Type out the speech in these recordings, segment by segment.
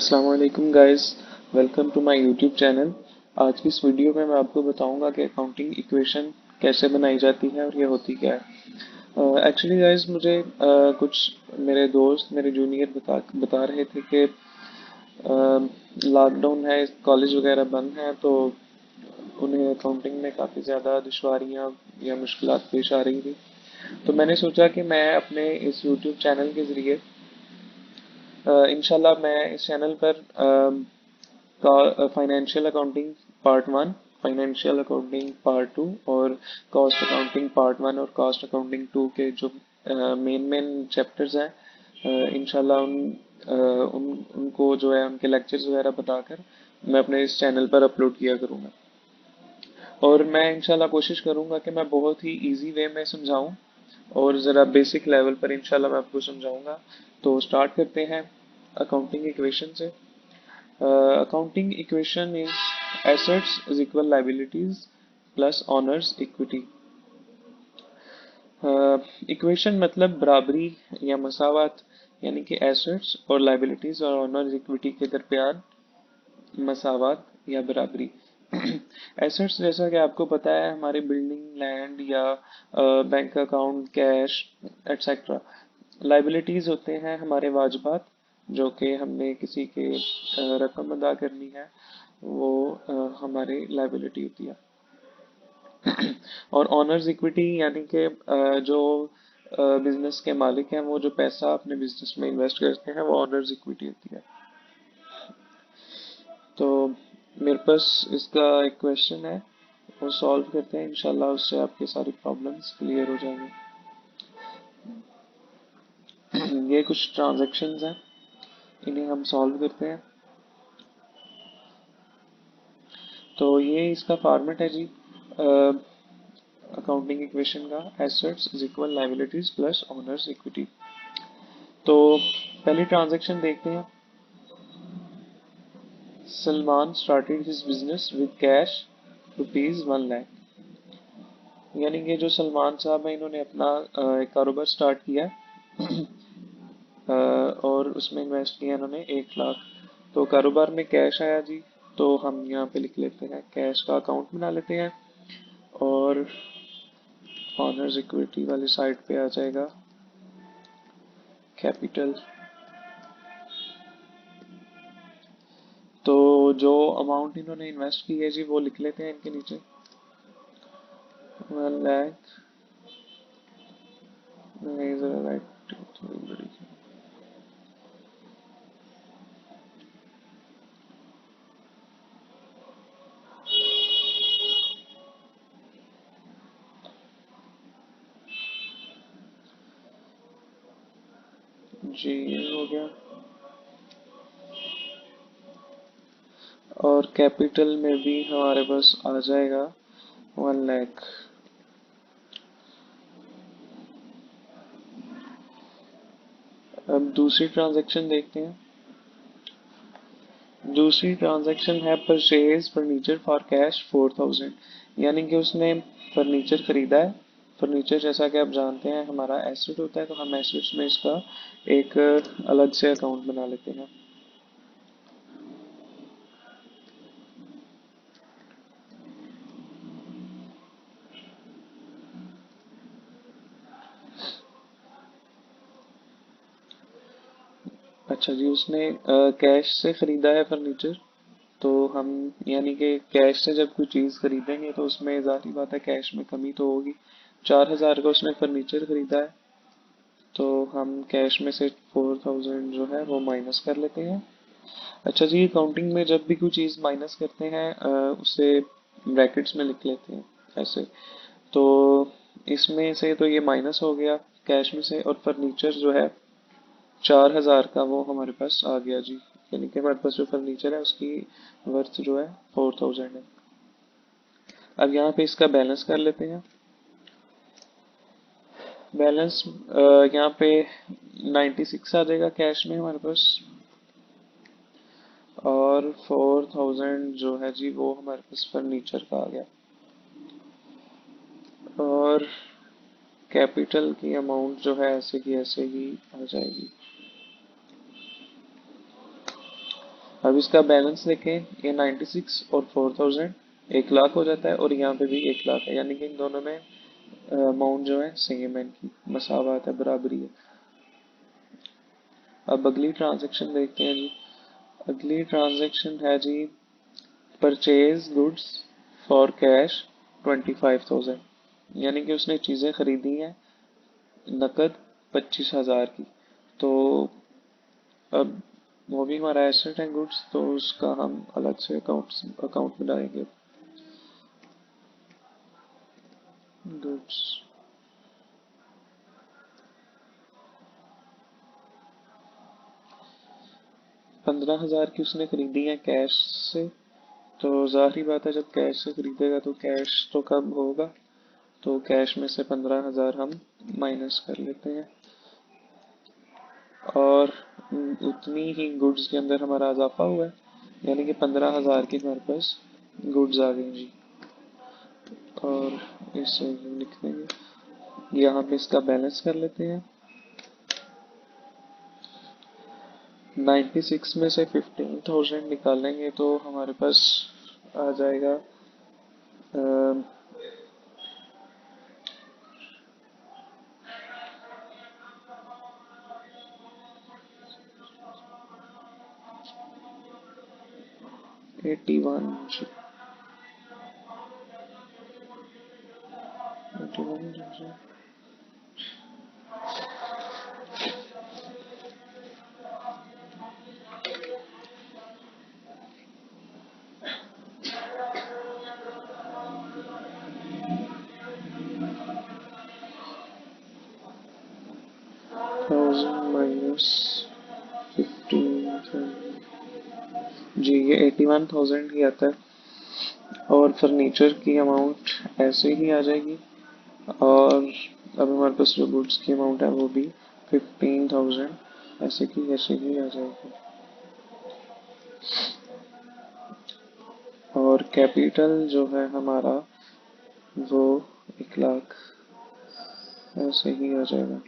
अस्सलाम वालेकुम guys, welcome to my YouTube channel. आज की इस वीडियो में मैं आपको बताऊंगा कि अकाउंटिंग इक्वेशन कैसे बनाई जाती है और ये होती क्या है। एक्चुअली गाइस मुझे कुछ मेरे दोस्त मेरे जूनियर बता रहे थे कि लॉकडाउन है, कॉलेज वगैरह बंद है, तो उन्हें अकाउंटिंग में काफ़ी ज़्यादा दुश्वारियाँ या मुश्किलात पेश आ रही थी। तो मैंने सोचा कि मैं अपने इस यूट्यूब चैनल के ज़रिए इंशाल्लाह मैं इस चैनल पर financial accounting part one, financial accounting part two और कॉस्ट अकाउंटिंग पार्ट वन और कॉस्ट अकाउंटिंग टू के जो मेन मेन चैप्टर्स हैं, इंशाल्लाह उनको जो है उनके लेक्चर्स वगैरह बताकर मैं अपने इस चैनल पर अपलोड किया करूँगा। और मैं इंशाल्लाह कोशिश करूँगा कि मैं बहुत ही इजी वे में समझाऊँ और ज़रा बेसिक लेवल पर इंशाल्लाह मैं आपको समझाऊँगा। तो स्टार्ट करते हैं अकाउंटिंग इक्वेशन से। Accounting equation is assets is equal liabilities plus owners equity। Equation मतलब बराबरी या मसावत, यानी कि एसेट्स और लाइबिलिटीज और ओनर्स इक्विटी के दरमियान मसावत या बराबरी। एसेट्स जैसा कि आपको पता है हमारी बिल्डिंग, लैंड या bank account, cash etcetera. Liabilities होते हैं हमारे वाजबात, जो कि हमने किसी के रकम अदा करनी है, वो हमारी लाइबिलिटी होती है। और ऑनर्स इक्विटी यानी कि जो बिजनेस के मालिक हैं वो जो पैसा अपने बिजनेस में इन्वेस्ट करते हैं वो ऑनर्स इक्विटी होती है। तो मेरे पास इसका एक क्वेश्चन है, वो सॉल्व करते हैं, इंशाल्लाह उससे आपके सारी प्रॉब्लम्स क्लियर हो जाएंगे। ये कुछ ट्रांजैक्शंस हैं, इन्हें हम सॉल्व करते हैं। तो ये इसका फॉर्मेट है जी अकाउंटिंग इक्वेशन का, assets is equal liabilities plus owners equity. तो पहली ट्रांजैक्शन देखते हैं। Salman started his business with cash ₹1 lakh. यानी कि जो सलमान साहब हैं इन्होंने अपना एक कारोबार स्टार्ट किया और उसमें इन्वेस्ट किया इन्होंने 1 लाख। तो कारोबार में कैश आया जी, तो हम यहाँ पे लिख लेते हैं, कैश का अकाउंट बना लेते हैं और ऑनर्स इक्विटी वाली साइड पे आ जाएगा कैपिटल। तो जो अमाउंट इन्होंने इन्वेस्ट की है जी वो लिख लेते हैं इनके नीचे, 1 लाख। नहीं जरा राइट थोड़ी बड़ी जी, ये हो गया। और कैपिटल में भी हमारे पास आ जाएगा 1 लाख। अब दूसरी ट्रांजैक्शन देखते हैं। दूसरी ट्रांजैक्शन है परचेज फर्नीचर फॉर कैश 4000। यानी कि उसने फर्नीचर खरीदा है। फर्नीचर जैसा कि आप जानते हैं हमारा एसेट होता है, तो हम एसेट्स में इसका एक अलग से अकाउंट बना लेते हैं। अच्छा जी, उसने कैश से खरीदा है फर्नीचर, तो हम यानी कि कैश से जब कोई चीज़ खरीदेंगे तो उसमें ज़ाहिर बात है कैश में कमी तो होगी। 4000 का उसने फर्नीचर खरीदा है, तो हम कैश में से 4000 जो है वो माइनस कर लेते हैं। अच्छा जी, अकाउंटिंग में जब भी कोई चीज़ माइनस करते हैं उसे ब्रैकेट्स में लिख लेते हैं ऐसे। तो इसमें से तो ये माइनस हो गया कैश में से, और फर्नीचर जो है 4000 का वो हमारे पास आ गया जी। यानी कि हमारे पास जो फर्नीचर है उसकी वर्थ जो है 4000 है। अब यहाँ पे इसका बैलेंस कर लेते हैं। बैलेंस यहाँ पे 96 आ जाएगा कैश में हमारे पास, और 4000 जो है जी वो हमारे पास फर्नीचर का आ गया। और कैपिटल की अमाउंट जो है ऐसे की ऐसे ही आ जाएगी। अब इसका बैलेंस देखें, ये 96 और 4000 1 लाख हो जाता है, और यहाँ पे भी 1 लाख है, यानी कि इन दोनों में अमाउंट जो है सेम है, इनकी मसावात है, बराबरी है। अब अगली ट्रांजेक्शन देखते हैं जी। अगली ट्रांजेक्शन है जी, परचेज गुड्स फॉर कैश 25,000, यानी कि उसने चीज़ें खरीदी हैं नकद 25,000 की। तो अब वो भी हमारा एसेट है गुड्स, तो उसका हम अलग से अकाउंट में डालेंगे। गुड्स 15,000 की उसने खरीदी है कैश से, तो जाहिर बात है जब कैश से खरीदेगा तो कैश तो कम होगा, तो कैश में से 15,000 हम माइनस कर लेते हैं, और उतनी ही गुड्स के अंदर हमारा इजाफा हुआ है, यानी कि 15,000 की हमारे पास गुड्स आ गई जी। और इसे लिख देंगे, यहाँ पे इसका बैलेंस कर लेते हैं। 96 में से 15,000 निकालेंगे तो हमारे पास आ जाएगा 81 जी, 81 जी। 1000 माइनस 15 जी, ये 81,000 ही आता है, और फर्नीचर की अमाउंट ऐसे ही आ जाएगी, और अब हमारे पास जो गुड्स की अमाउंट है वो भी 15,000 ऐसे की ऐसे ही आ जाएगी, और कैपिटल जो है हमारा वो 1 लाख ऐसे ही आ जाएगा।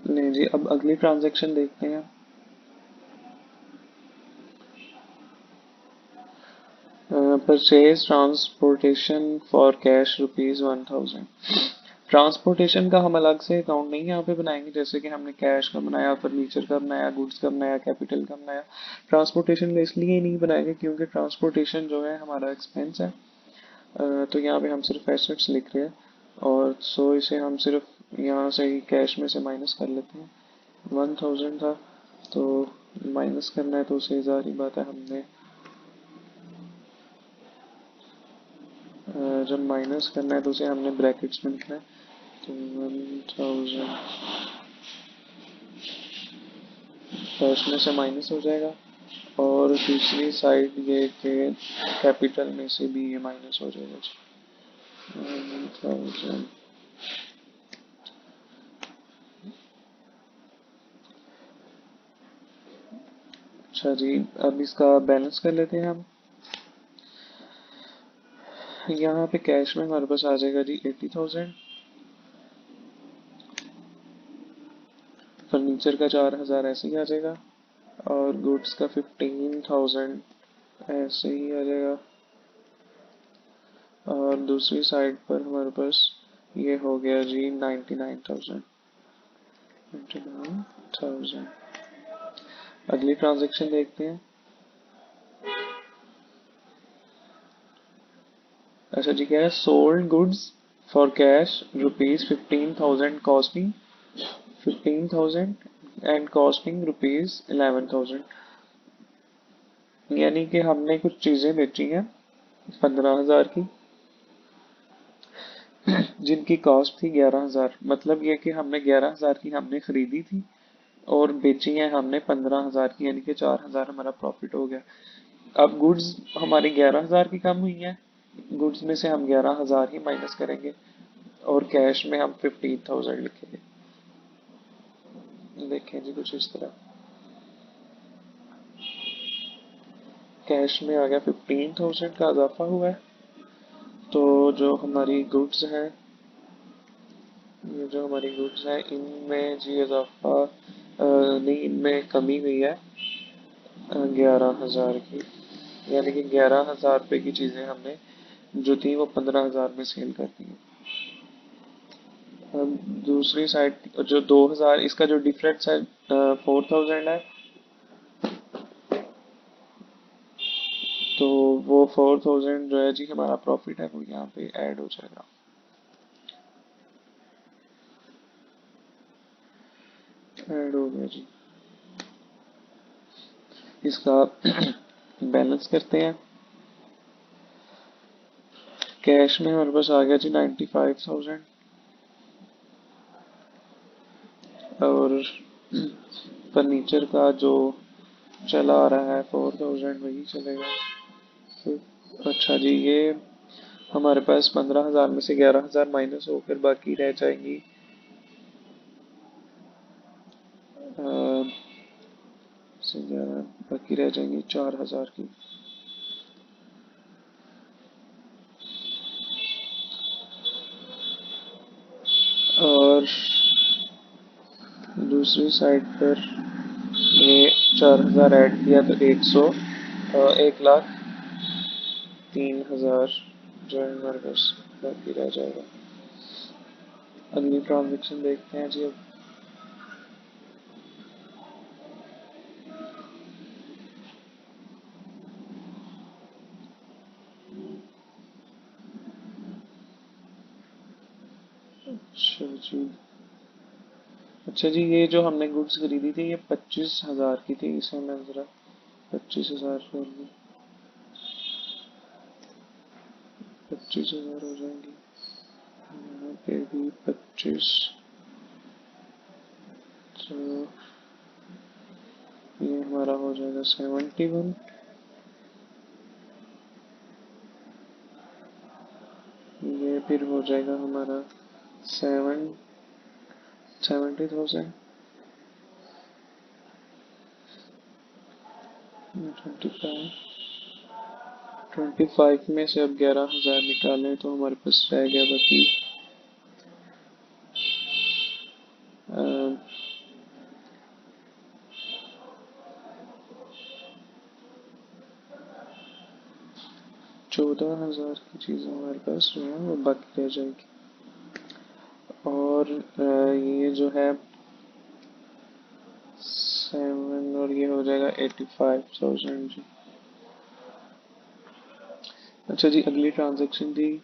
नहीं जी, अब अगली ट्रांजैक्शन देखते हैं। Purchase transportation for cash ₹1,000। Transportation का हम अलग से अकाउंट नहीं यहाँ पे बनाएंगे, जैसे कि हमने कैश का बनाया, फर्नीचर का बनाया, गुड्स का बनाया, कैपिटल का बनाया। ट्रांसपोर्टेशन का इसलिए नहीं बनाएंगे क्योंकि ट्रांसपोर्टेशन जो है हमारा एक्सपेंस है। तो यहाँ पे हम सिर्फ एसेट्स लिख रहे हैं, और सो इसे हम सिर्फ यहाँ से ही कैश में से माइनस कर लेते हैं। 1,000 था तो माइनस करना है, तो उसे जारी बात है हमने जब माइनस करना है तो उसे हमने ब्रैकेट्स में लिखना है, तो 1,000 कैश में से माइनस हो जाएगा, और दूसरी साइड ये कि कैपिटल में से भी ये माइनस हो जाएगा जी। 1,000 अच्छा जी, अब इसका बैलेंस कर लेते हैं हम। यहाँ पे कैश में हमारे पास आ जाएगा जी 80,000, फर्नीचर का 4,000 ऐसे ही आ जाएगा, और गुड्स का 15,000 ऐसे ही आ जाएगा, और दूसरी साइड पर हमारे पास ये हो गया जी 99,000। 99,000। अगली ट्रांजेक्शन देखते हैं। अच्छा जी, क्या है, sold goods for cash ₹15,000 costing 15,000 and costing ₹11,000, यानी कि हमने कुछ चीजें बेची हैं 15,000 की, जिनकी कॉस्ट थी 11,000। मतलब ये कि हमने 11,000 की हमने खरीदी थी और बेची है हमने 15,000 की, यानी कि 4,000 हमारा प्रॉफिट हो गया। अब गुड्स हमारी 11,000 की कम हुई है, गुड्स में से हम 11,000 ही माइनस करेंगे, और कैश में हम 15,000 लिखेंगे। देखें जी कुछ इस तरह, कैश में आ गया 15,000 का इजाफा हुआ है। तो जो हमारी गुड्स हैं, ये जो हमारी गुड्स हैं इनमें जी इजाफा नहीं, इनमें कमी हुई है 11,000 की। यानी कि 11,000 रुपये की चीज़ें हमने जो थी वो 15,000 में सेल कर दी। अब दूसरी साइड जो 2,000, इसका जो डिफरेंस है 4,000 है। तो वो 4,000 जो है जी हमारा प्रॉफिट है वो यहाँ पे ऐड हो जाएगा। ऐड हो गया जी। इसका बैलेंस करते हैं। कैश में हमारे पास आ गया जी 95,000, और फर्नीचर का जो चला आ रहा है 4,000 वही चलेगा। अच्छा जी, ये हमारे पास 15,000 में से 11,000 माइनस होकर बाकी रह जाएंगी से 11 बाकी रह जाएंगी 4,000 की। और दूसरी साइड पर ये 4,000 ऐड किया तो 1,03,000 जो है हमारे पास बाकी रह जाएगा। अगली ट्रांजेक्शन देखते हैं जी अब। अच्छा जी, अच्छा जी, ये जो हमने गुड्स खरीदी थी ये 25,000 की थी। इसे मैं ज़रा 25,000 कर लूँ, 25,000 हो जाएंगी। यहाँ पे भी 25, तो ये हमारा हो जाएगा 71। ये फिर हो जाएगा हमारा 70,000। 25 में से अब 11,000 निकालें तो हमारे पास रह गया बाकी 14,000 की चीज़ें हमारे पास जो है वो बाकी रह जाएगी। और ये जो है 7, और ये हो जाएगा 85,000 जी। अच्छा जी, अगली ट्रांजेक्शन थी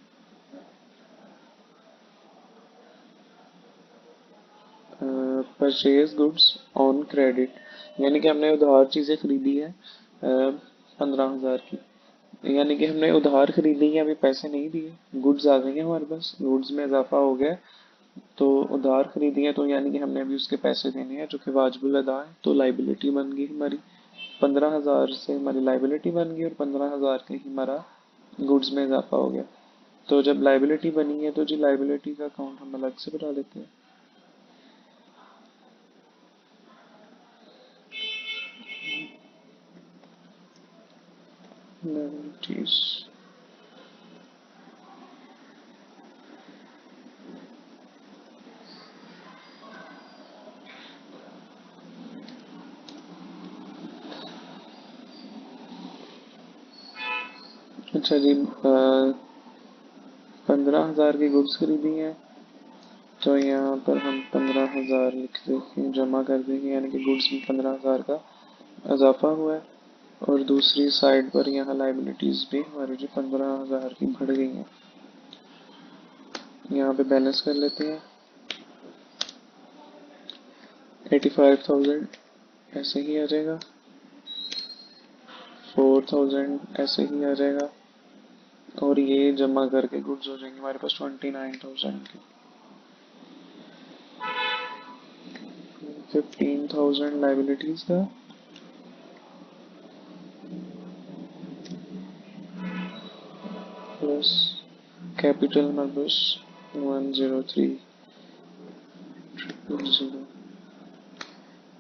परचेज गुड्स ऑन क्रेडिट। यानी कि हमने उधार चीज़ें खरीदी है 15,000 की। यानी कि हमने उधार खरीदी है, अभी पैसे नहीं दिए, गुड्स आ गई हैं हमारे पास, गुड्स में इजाफा हो गया। तो उधार खरीदी है तो यानी कि हमने अभी उसके पैसे देने हैं जो कि वाजिबुल अदा है, तो लाइबिलिटी बन गई हमारी। 15,000 से हमारी लाइबिलिटी बन गई और 15,000 का ही हमारा गुड्स में इजाफा हो गया। तो जब लाइबिलिटी बनी है तो जी लाइबिलिटी का अकाउंट हम अलग से बना लेते हैं। लाइबिलिटीज, अच्छा जी, 15,000 की गुड्स खरीदी हैं तो यहाँ पर हम 15,000 लिख देंगे, जमा कर देंगे, यानी कि गुड्स में 15,000 का इजाफा हुआ है। और दूसरी साइड पर यहाँ लाइबिलिटीज भी हमारी जो 15,000 की बढ़ गई हैं। यहाँ पे बैलेंस कर लेते हैं। 85,000 ऐसे ही आ जाएगा, 4,000 ऐसे ही आ जाएगा, और ये जमा करके गुड्स हो जाएंगे हमारे पास 29,000 की। 15,000 लाइबिलिटीज का प्लस कैपिटल हमारे पास 103,000।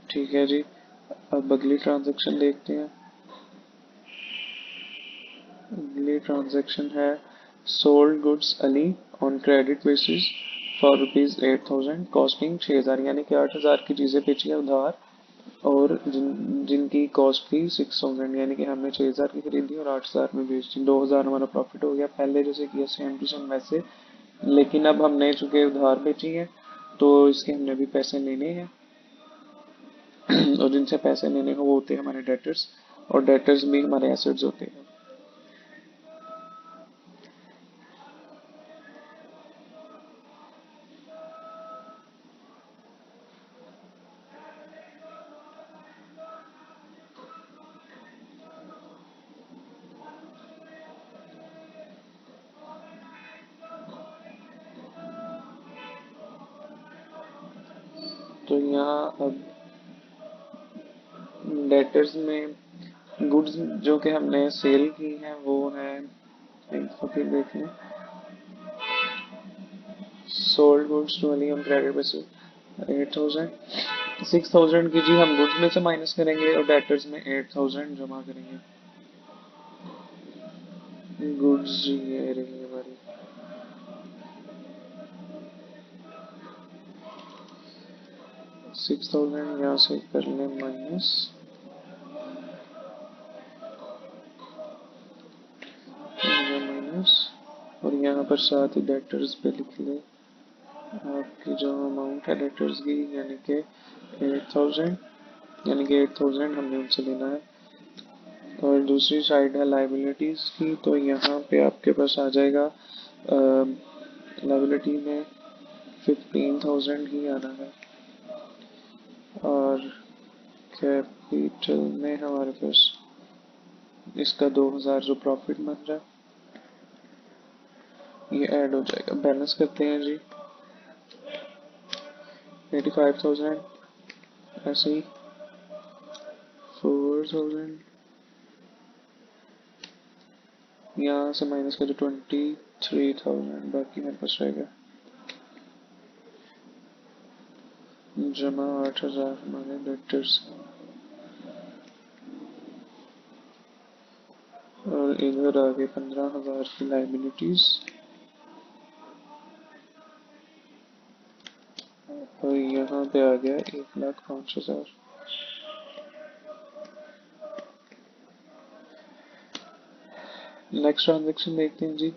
ठीक है जी। अब अगली ट्रांजैक्शन देखते हैं। अगली ट्रांजैक्शन है sold goods Ali on credit basis for ₹8,000 costing 6,000, यानी कि 8,000 की चीज़ें बेची है उधार, और जिनकी कॉस्ट थी 6,000, यानी कि हमने 6,000 की खरीदी और 8,000 में बेच दी। 2,000 हमारा प्रॉफिट हो गया। पहले जैसे किया सेम टू सेम वैसे, लेकिन अब हमने चूंकि उधार बेची है तो इसके हमने भी पैसे लेने हैं। और जिनसे पैसे लेने हैं वो होते हैं हमारे डेटर्स, और डेटर्स भी हमारे एसेट्स होते हैं। तो यहाँ अब डेटर्स में गुड्स जो कि हमने सेल की है वो है, एक तो फिर देख लें, sold goods to Ali on credit basis 8,000। 6,000 की जी हम गुड्स में से माइनस करेंगे और डेटर्स में 8,000 जमा करेंगे। गुड्स जी ये रही हमारी। 6,000 यहाँ से कर लें माइनस, माइनस, और यहाँ पर साथ ही डेटर्स पे लिख ले आपकी जो अमाउंट है डेटर्स की, यानी कि 8,000, यानी कि 8,000 हमने उनसे लेना है। और दूसरी साइड है लाइबिलिटीज की, तो यहाँ पे आपके पास आ जाएगा लाइबिलिटी में 15,000 ही आना है, और कैपिटल में हमारे पास इसका 2,000 जो प्रॉफिट बन रहा है ये ऐड हो जाएगा। बैलेंस करते हैं जी। 85,000 ऐसे ही, 4,000 यहाँ से माइनस करें 23,000, बाकी मेरे पास रहेगा जमा 8,000 हमारे डेटर्स, और इधर आगे 15,000 की लाइबिलिटीज, और यहाँ पे आ गया 1,05,000। नेक्स्ट ट्रांजेक्शन देखते हैं जी।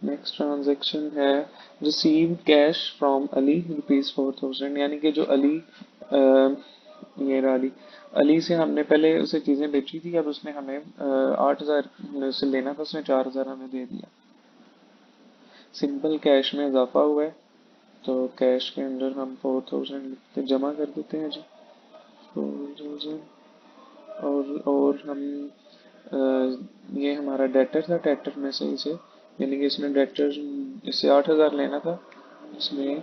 नेक्स्ट ट्रांजेक्शन है रिसीव कैश फ्रॉम अली ₹4,000, यानी कि जो अली ये रहा अली, अली से हमने पहले उसे चीज़ें बेची थी, अब उसने हमें 8,000 से लेना था, उसने 4,000 हमें दे दिया। सिंपल कैश में इजाफा हुआ है, तो कैश के अंदर हम 4,000 लिखते जमा कर देते हैं जी, 4,000। और हम ये हमारा डेटर था, डेटर में से इसे, यानी कि इसने डेटर इससे 8,000 लेना था, इसने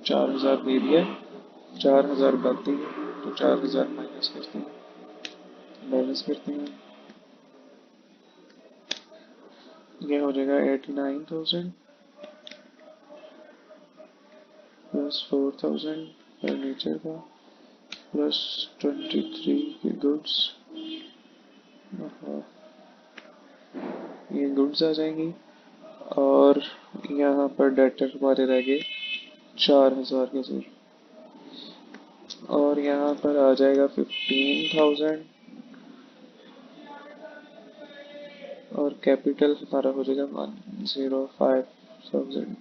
4,000 दे दिया, 4,000 बाकी है तो 4,000 माइनस करते हैं, बैलेंस करते हैं। ये हो जाएगा 89,000 प्लस 4,000 फर्नीचर का, प्लस 23 की गुड्स, ये गुड्स आ जाएंगी। और यहाँ पर डेटर हमारे रह गए 4,000 के सिर्फ, और यहाँ पर आ जाएगा 15,000, और कैपिटल हमारा हो जाएगा 105,000।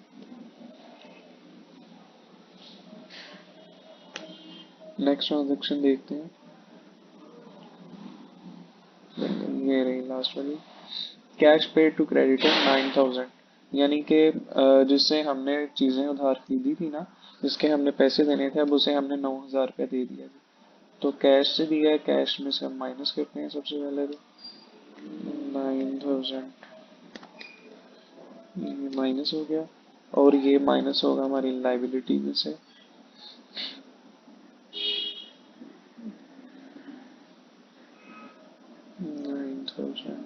नेक्स्ट ट्रांजेक्शन देखते हैं। ये रही लास्ट वाली, कैश पे टू क्रेडिटर 9,000, यानी कि जिससे हमने चीज़ें उधार खरीदी थी ना, जिसके हमने पैसे देने थे, अब उसे हमने 9,000 रुपया दे दिया। तो कैश से दिया है, कैश में से हम माइनस करते हैं सबसे पहले, तो 9,000 ये माइनस हो गया, और ये माइनस होगा हमारी लाइबिलिटी में से, 9,000।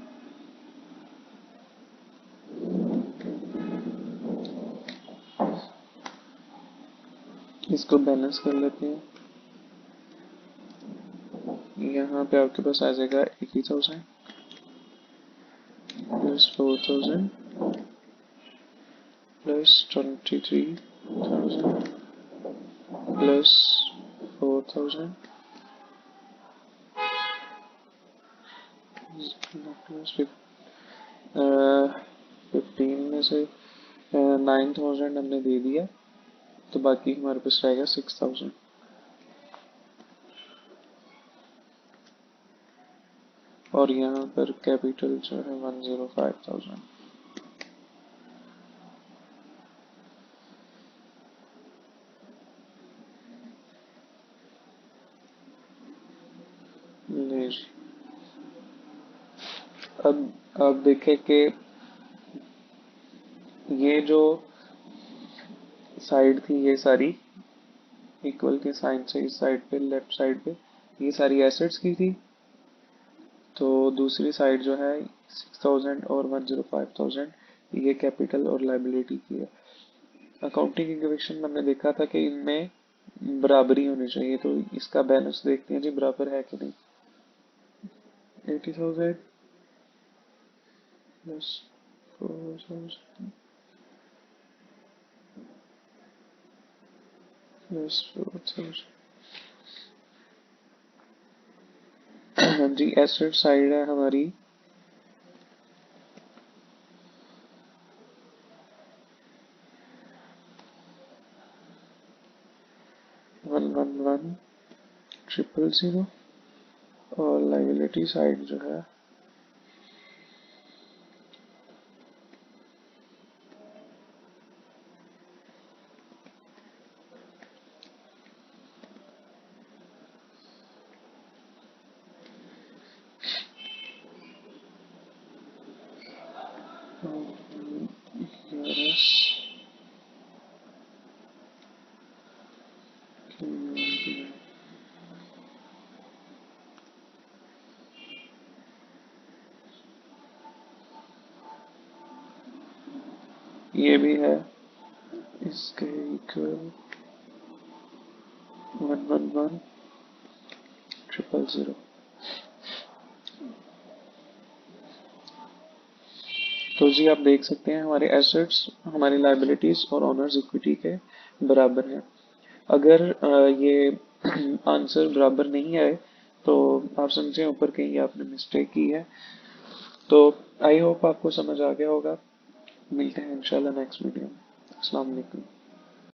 इसको बैलेंस कर लेते हैं। यहाँ पे आपके पास आ जाएगा 80,000 प्लस 4,000 प्लस 23,000 प्लस 4,000 प्लस 15 में से 9,000 हमने दे दिया, तो बाकी हमारे पास रहेगा 6,000। और यहाँ पर कैपिटल जो है 105,000। ले जी। अब आप देखें कि ये जो साइड थी ये सारी इक्वल के साइन से इस साइड पे लेफ्ट साइड पे ये सारी एसेट्स की थी, तो दूसरी साइड जो है 6,000 और 105,000 ये कैपिटल और लाइबिलिटी की है। अकाउंटिंग इक्वेशन हमने देखा था कि इनमें बराबरी होनी चाहिए, तो इसका बैलेंस देखते हैं जी बराबर है कि नहीं। 80,000 प्लस 4,000 प्लस 4,000। हाँ जी, एसेट साइड है हमारी 111,000 और लाइबिलिटी साइड जो है 11। ये भी है इसके इक्वल 111,000। तो जी आप देख सकते हैं हमारे एसेट्स हमारी लाइबिलिटीज और ओनर्स इक्विटी के बराबर हैं। अगर ये आंसर बराबर नहीं आए तो आप समझें ऊपर कहीं आपने मिस्टेक की है। तो आई होप आपको समझ आ गया होगा। मिलते हैं इंशाल्लाह नेक्स्ट वीडियो में। अस्सलाम वालेकुम।